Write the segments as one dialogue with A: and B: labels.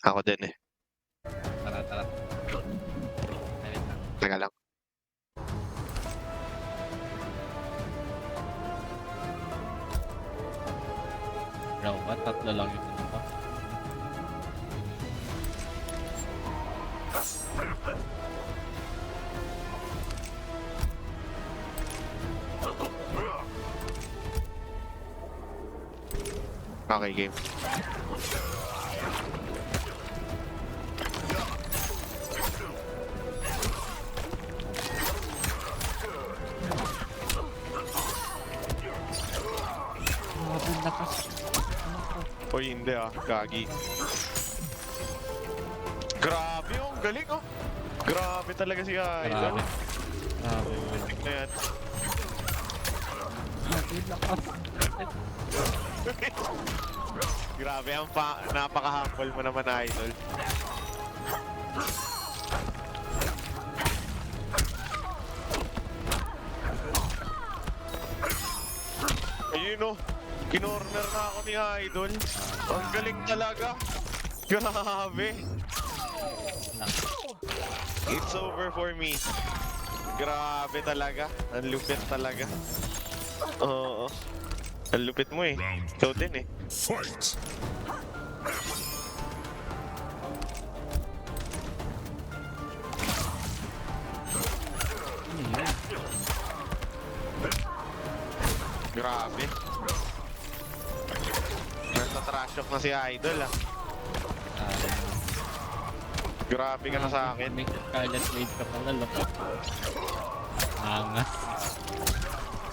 A: Ako din eh.
B: Tara, tara. Ayun lang.
A: Teka lang.
B: Bro, what? Tatlo lang yung ano ko.
A: Okay, game.
B: Grabe lakas.
A: Uy, hindi ah. Gagi. Grabe oh. Galing oh. Grabe talaga si Idol.
B: Grabe. Grabe.
A: Tignan yan.
B: Grabe lakas.
A: Grabe, napaka-humble mo naman, Idol. Ayun oh. Kinorner na ako ni Idol. Ang galing talaga. Grabe. It's over for me. Grabe talaga. Ang lupit talaga. Oo. Ang lupit mo eh. Ikaw din eh.
C: Fight!
B: Ano yun?
A: Grabe. Nasa trash talk na si Idol ah. Grabe ka na sa akin.
B: May Scarlet Wave ka pala, loko. Angas.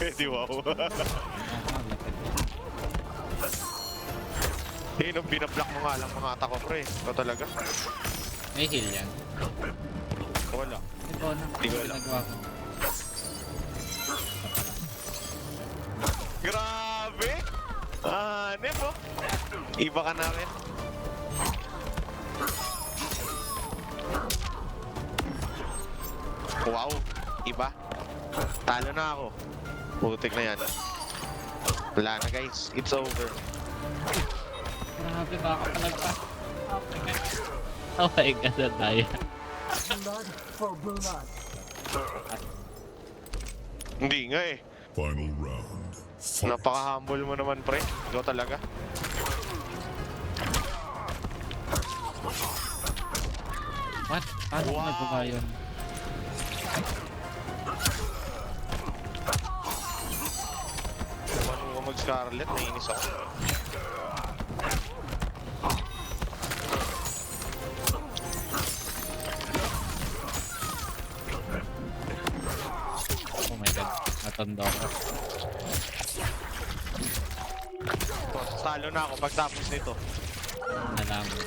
A: Di wow.
B: Lapit.
A: Nung binablock mo nga lang mga attack ko pre. Ito talaga.
B: May heal yan.
A: Wala.
B: Ito na.
A: Di ko alam.
B: Ginagawa ko.
A: Grabe! Hanep oh. Iba ka namin. Wow. Iba. Talo na ako. Putik na yan. Wala na guys. It's over.
B: Grabe, baka palagpas. Oh my god, nataya.
D: Blood for blood.
A: Hindi nga eh.
C: Final round. Fight!
A: Napaka-humble mo naman pre. Ikaw talaga.
B: What? Paano ko
A: Wow.
B: nagawa yun?
A: Paano ko mag-Scarlet? Nainis ako.
B: Oh my god, natanda ko.
A: Talo na ako pagtapos nito.
B: Nalaman.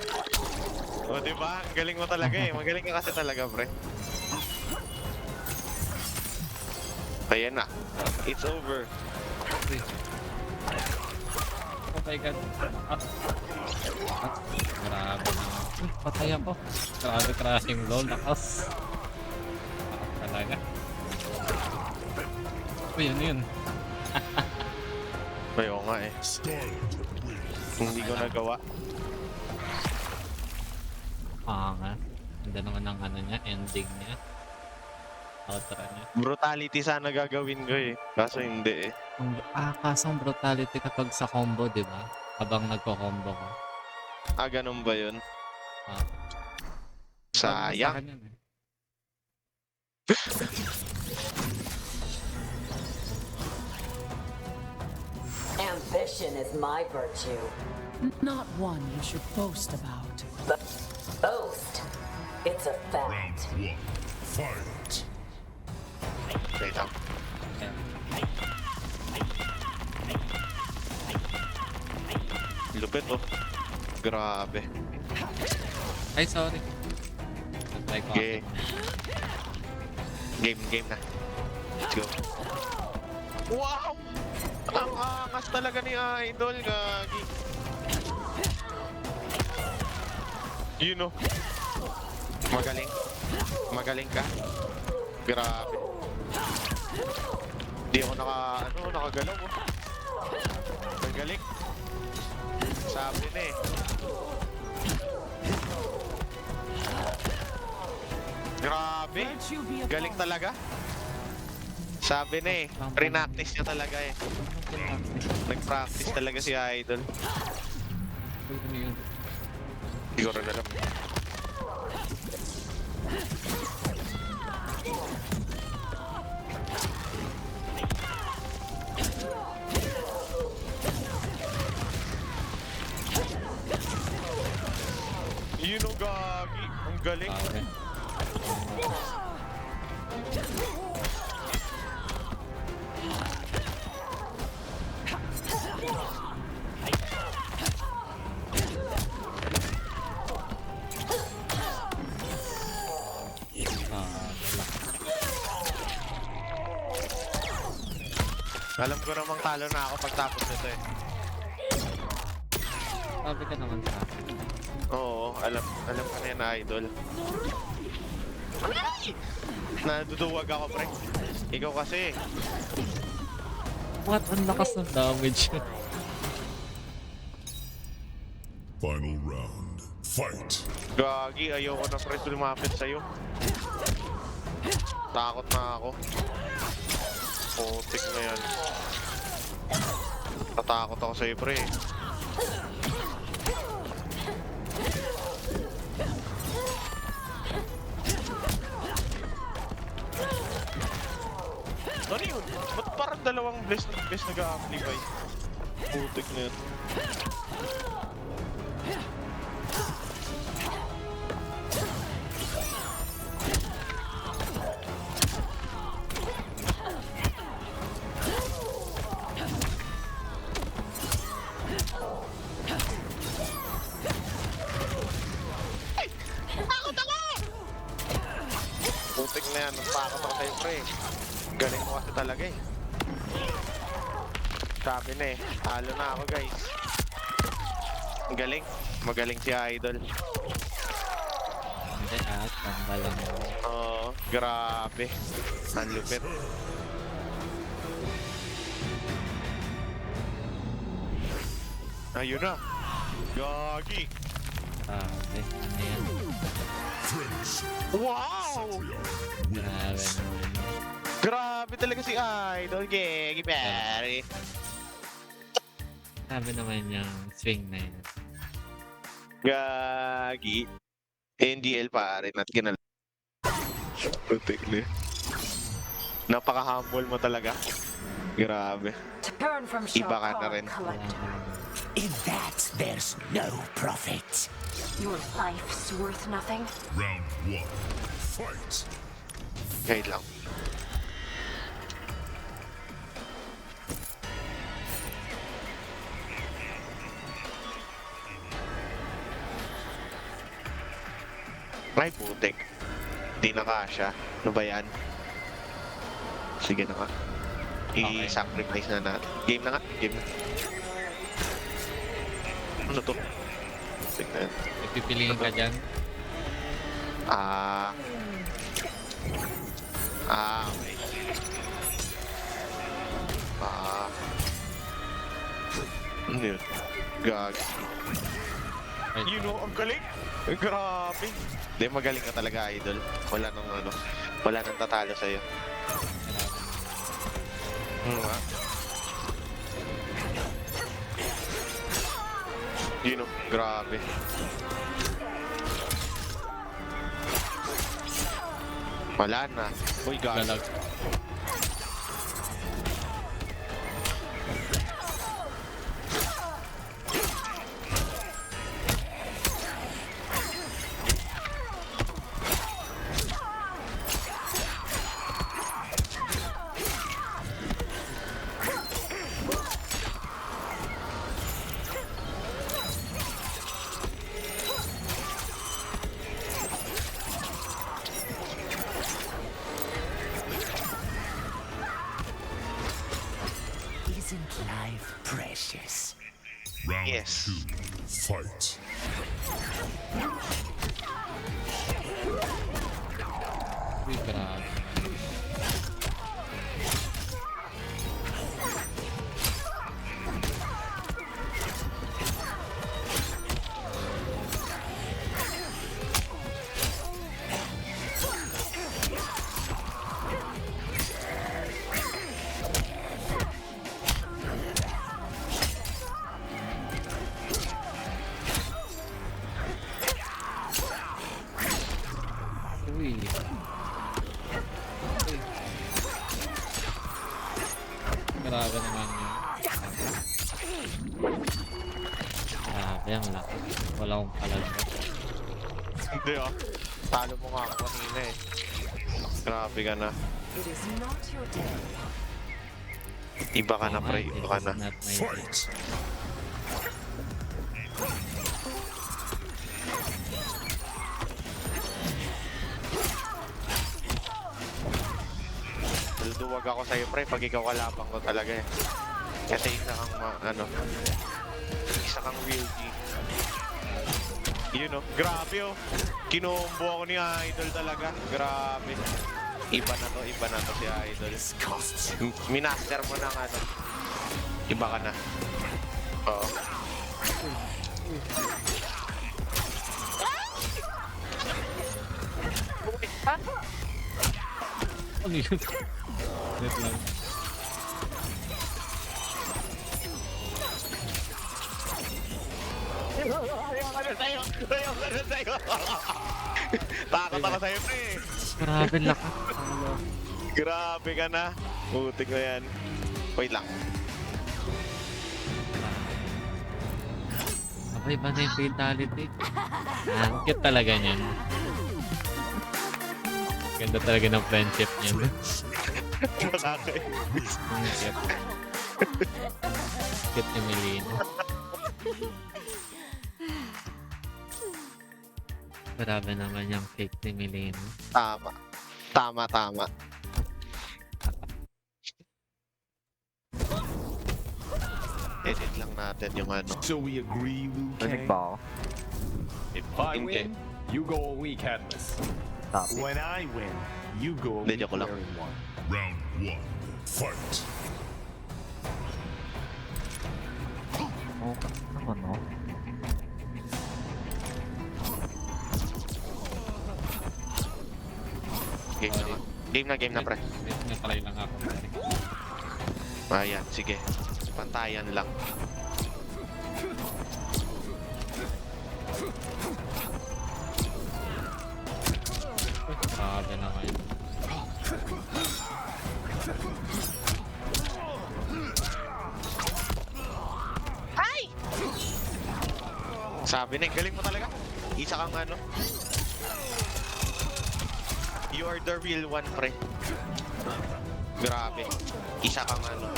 A: O diba? Ang galing mo talaga eh. Magaling ka kasi talaga pre. Ayan na. It's over.
B: Oh my god. Grabe na. Patay ako. Grabe crashing lol. Lakas. Lakas talaga. Uy, ano yun?
A: Ayaw nga eh.
C: Scarlet Wave!
A: Hindi ko nagawa.
B: Nga. Ganda naman ang ano niya, ending niya. Outro niya.
A: Brutality sana gagawin ko eh. Kaso hindi eh.
B: Kasang brutality kapag sa combo, di ba? Habang nagko-combo ko.
A: Ganun ba yun?
B: Ah. Sa
A: Sayang.
B: akin yun eh.
E: Ambition is my virtue.
D: Not one you should boast about.
E: Boast. It's a
C: Round
E: fact.
C: 1. Fight!
A: Wait lang. Lupit oh. Grabe.
B: Ay, sorry. Nag-try ko.
A: Game. Game na. Let's go. Wow! Ang angas talaga ni Idol, gagi. You know. Magaling. Magaling ka. Grabe. Di ako nakagalaw oh. Magaling. Sabi na eh. Grabe.
D: Virtue be
A: Galing
D: upon
A: talaga. Sabi na eh. Pre-practice niya talaga eh. Nag-practice talaga si Idol.
B: Uy, ano yun?
A: Hindi ko rin alam. Yun ang gagi. Ang galing.
B: Grabe.
A: Alam ko namang talo na ako pagtapos nito eh.
B: Sabi ka naman sa akin.
A: Oo, alam ko na yan, Idol. Naduduwag ako, pre. Ikaw kasi.
B: What? Ang lakas ng damage.
C: Final round. Fight.
A: Gagi, ayoko na pre lumapit sa'yo. Takot na ako. Putik na yan. Natakot ako sa'yo, pre. Ano yun? Ba't parang dalawang bless nag-a-amplify? Putik na yan. Putik na yan, natakot ako sa'yo, pre. Galing mo kasi talaga eh. Sabi na eh, talo na ako guys. Ang galing, magaling si Idol.
B: Hindi tanda lang yun.
A: Oo, grabe. Ang lupit. Ayun na. Gagi.
B: Grabe. Ano yan?
C: French.
A: Wow!
B: Grabe naman.
A: Grabe talaga si Idol. Gagi, Barry.
B: Grabe naman yung swing na yun.
A: Gagi. NDL pare, not kinal. Putik na. Napaka-humble mo talaga. Grabe.
E: Turn from
A: Iba ka na rin.
E: Collector.
F: In that, there's no profit.
E: Your life's worth nothing.
C: Round 1. Fight.
A: Kahit lang. Ay, putik. Di na kasha. Ano ba yan? Sige na nga.
B: Okay.
A: I-sacrifice na natin. Game na nga. Game na. Ano to? Putik na yan.
B: Pipiliin ka dyan.
A: Okay. Ano yun? Gag.
B: Ay,
A: You know, ang galing! Grabe! Hindi, magaling ka talaga, Idol. Wala nang ano, wala nang tatalo sa'yo. Nga. You know, grabe. Wala na. Uy, gag.
B: galag.
F: Isn't life precious?
C: Round
A: Yes.
C: 2. Fight.
B: Uy, grabe. Uy. Uy. Grabe naman yun. Grabe ang laki. Wala akong palagay.
A: Hindi ah. Talo mo nga ako kanina eh. Grabe ka na.
E: It is not your day.
A: Iba ka na pre,
B: It
A: iba ka
B: is
A: na.
B: not my day.
C: Fight!
A: Duduwag ako sa'yo pre, pag ikaw kalabang ko talaga eh. Kasi isa kang isa kang real G. Yun oh, grabe oh. Kinombo ako ni Idol talaga. Grabe. Iba na to si Idol. Minaster mo ng ano. Iba ka na. Oo.
B: Ano yun? Wait lang.
A: Ayoko na sa'yo! Ayoko na sa'yo! Takot ako sa'yo pre.
B: Grabe laki.
A: Grabe ka na. Putik na yan. Wait lang.
B: Abay, iba na yung fatality. Ang cute talaga niyan. Ganda talaga ng friendship niyan.
A: Nakakainis.
B: Ang cute. Cute ni Melina. Grabe naman yung fake ni Melina.
A: Tama. Tama. Edit lang natin yung ano.
G: So we agree, Liu
H: Rinig
G: Kang?
H: ba ako?
G: If I
A: Hindi.
G: win, you go a week headless.
H: Topic.
G: When I win, you go a
A: Hindi,
G: week
A: joke lang.
G: wearing one.
C: Round one. Fight!
H: Oh, naman no?
A: Game na pre.
B: Natry lang ako.
A: Ayan, sige. Pantayan lang.
B: Grabe naman.
A: Sabi na, galing mo talaga. Isa kang ano. You are the real one, pre. Grabe. Isa kang ano.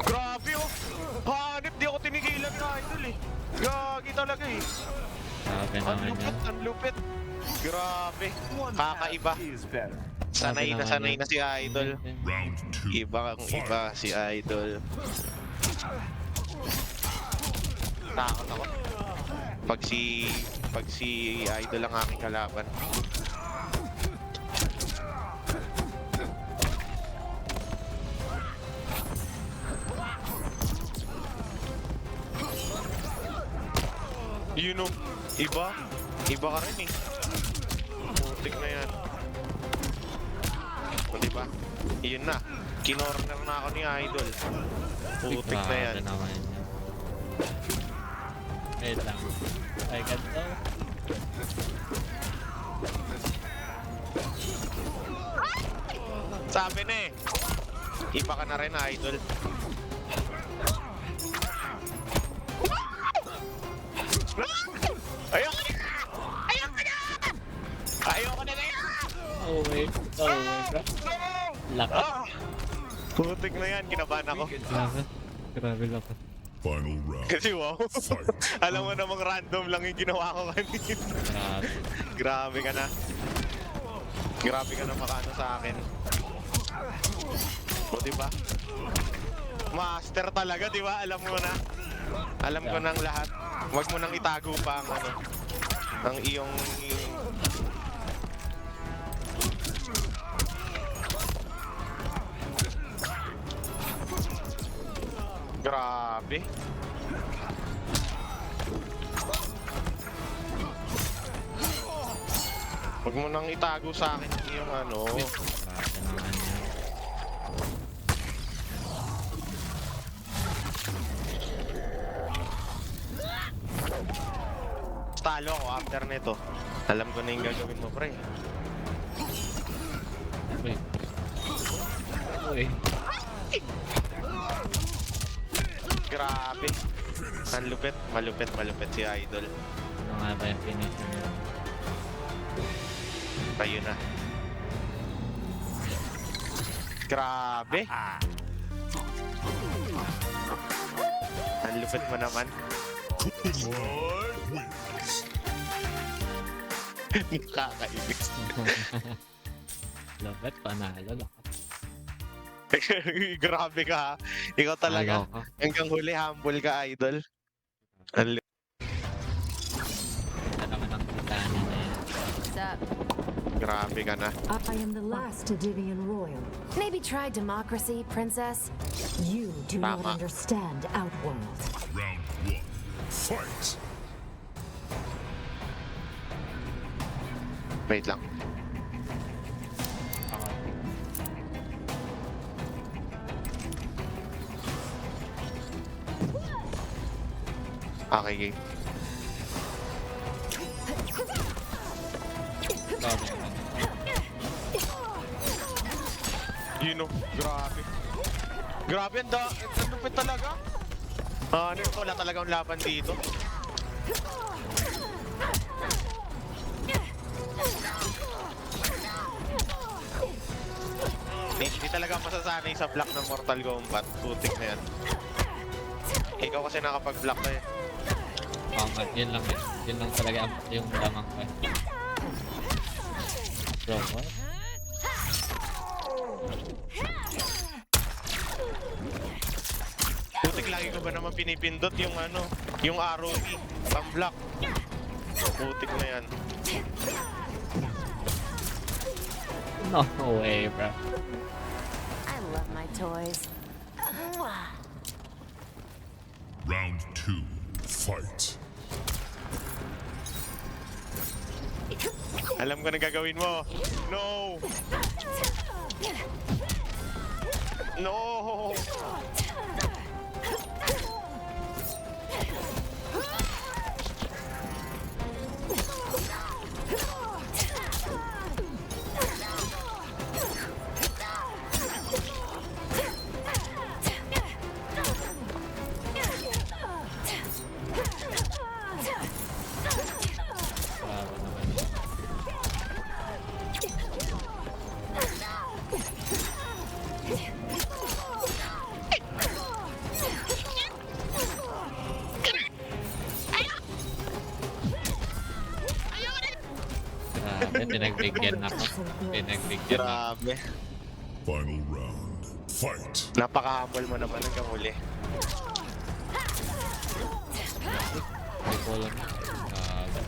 A: Grabe oh! Hanip, di ako tinigilan na idol eh. Gagi talaga eh.
B: Grabe
A: Ang
B: naman
A: lupit,
B: yan.
A: ang lupit. Grabe.
G: One
A: Kakaiba.
G: path is better.
A: Sanay na si idol.
C: Round two.
A: Iba ang iba si idol. Takot ako. Pag si idol ang aking kalaban. You know, iba ka rin eh. Putik na yan. O diba? Yun na. Kinorner na ako ni idol. Putik na yan.
B: Grabe naman yan. Wait lang. Ay, ganito.
A: Sabi na eh. Iba ka na rin, idol. Ayoko na! Ayoko na! Ayoko na ngayon!
B: Oh my God. Lakas.
A: Ah! Putik na yan, kinabahan ako.
B: Grabe. Grabe lakas.
C: Final round.
A: Kasi wow,
C: Fight!
A: alam mo namang random lang yung ginawa ko kanina.
B: Grabe.
A: Grabe ka na. Grabe ka na makaano sa akin. O diba? Master talaga, diba? Alam mo na. Alam ko nang lahat. Huwag mo nang itago pa ang ano. Ang iyong... Grabe. Huwag mo nang itago sa akin yung ano.
B: Grabe naman yan.
A: Talo ako after nito. Alam ko na yung gagawin mo, pre.
B: Uy. Uy.
A: Grabe. Ang lupit. Malupit si Idol.
B: Ano nga ba yung finisher niya?
A: Tayo na. Grabe. Ang lupit mo naman.
C: Blood wins.
A: Nakakainis.
B: Lobet, panalo lang.
A: Grabe ka. Ikaw talaga.
B: Ayaw ka.
A: Hanggang huli, humble ka, Idol. Ang lu-
B: Ito naman ang kitana na yan.
E: What's up?
A: Grabe ka na.
E: I am the last Adivian royal. Maybe try democracy, princess. You do not
A: Tama.
E: understand Outworld.
C: Round 1. Fight.
A: Wait lang. Okay, game.
B: Grabe naman.
A: You know, grabe. Grabe, ang lupit talaga. Ano ito, wala talagang laban dito. Hindi talaga masasanay sa block ng Mortal Kombat. Putik na yan. Ikaw kasi nakapag-block na eh.
B: Oo nga, yun lang eh. Yun lang talaga yung lamang ko eh. Bro, what?
A: Putik, lagi ko ba naman pinipindot yung ano, yung arrow key, pang-block. Putik na yan.
B: No way, bro.
E: I love my toys.
C: Round 2. Fight.
A: Alam ko na gagawin mo. No! No!
B: Grabe naman. Grabe, pinagbigyan ako. Pinagbigyan ako.
A: Grabe.
C: Final round. Fight.
A: Napaka-humble mo naman hanggang huli.
B: Hindi ko alam. Grabe.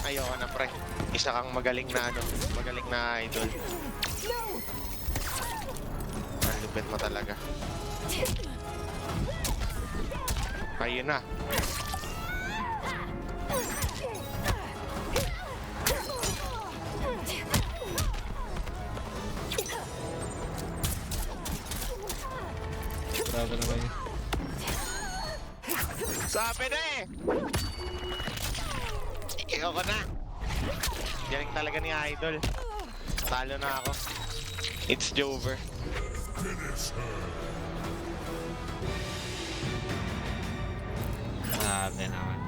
A: Ayoko na, pre. Isa kang magaling na ano, magaling na idol. Ang lupit mo talaga. Ayun na.
B: Grabe naman yun.
A: Sabi na eh! Ayoko na. Galing talaga ni Idol. Talo na ako. It's Jover.
B: Grabe naman.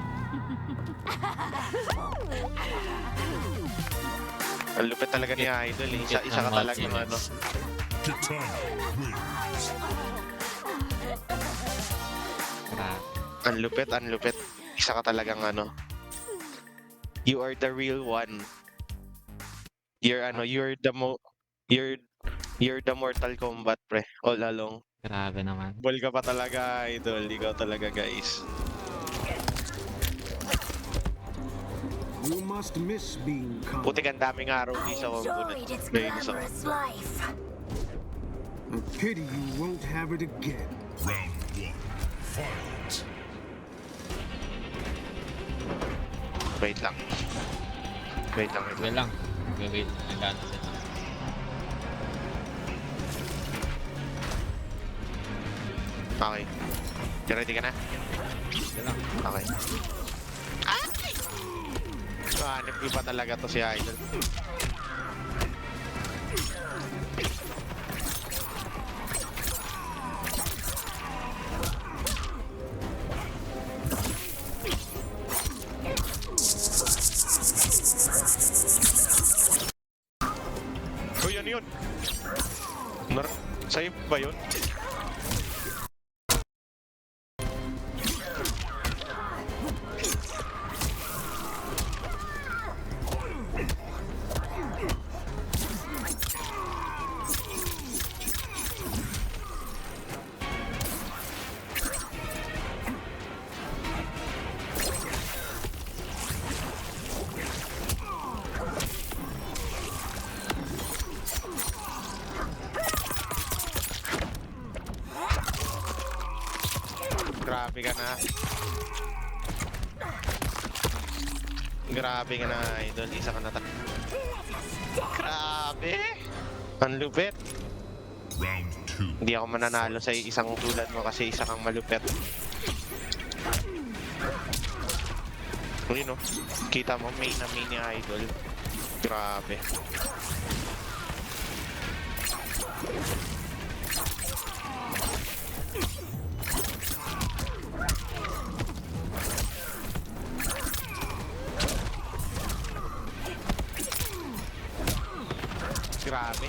A: Ang lupit talaga ni Idol. Isa ka talaga ng ano.
C: Kitana wins.
B: Grabe.
A: Ang lupit. Isa ka talagang ano. You are the real one. You're the Mortal Kombat, pre. All along.
B: Grabe naman.
A: Ball ka pa talaga, Idol. Ikaw talaga, guys.
I: You must miss being calm.
A: Putik, ang daming araw di sa combo.
E: life.
I: A pity you won't have it again.
C: Round 1. Fight.
A: Wait lang. Wait lang.
B: Wait lang. Wait. Nagano din.
A: Okay. Ready ka na?
B: Wait lang.
A: Okay. Hanip ko pa talaga to si Idol. Uy, ano yun? Sa'yo ba yun? Grabe ka na. Grabe ka na, Idol. Isa ka na Grabe! Ang lupit.
C: Round 2.
A: Hindi ako mananalo sa isang tulad mo kasi isa kang malupit. Uy, no? Kita mo, main na main ni Idol. Grabe. Grabe.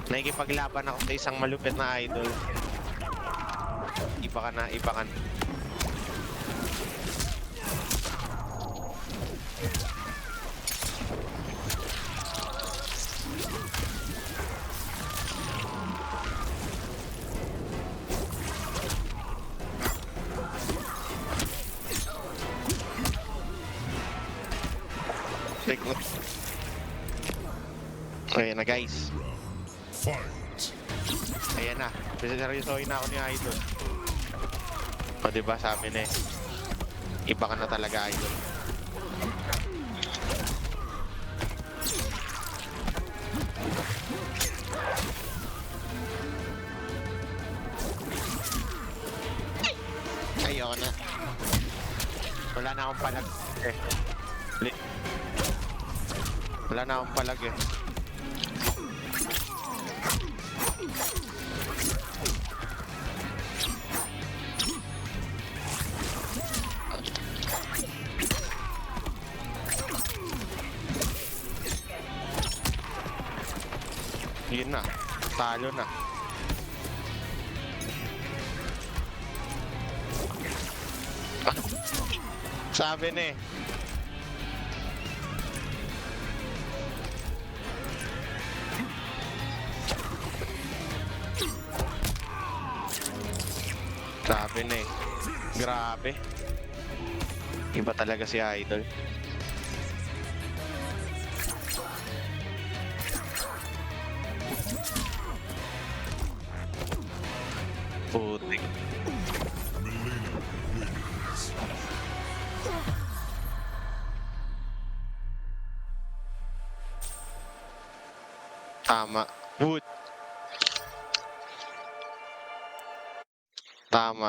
A: Nakikipaglaban ako sa isang malupit na idol. Iba ka na, iba ka na. Ayan na guys.
C: Fight.
A: Ayan na. Seryosohin na ako ni Idol. O diba sabi na eh. Iba ka na talaga Idol. Ayoko na. Wala na akong palag eh. Wala na akong palag eh. Yun na, talo na. Sabi na eh. Sabi na eh. Grabe. Iba talaga si Idol. Putik. Tama. Wood. Tama.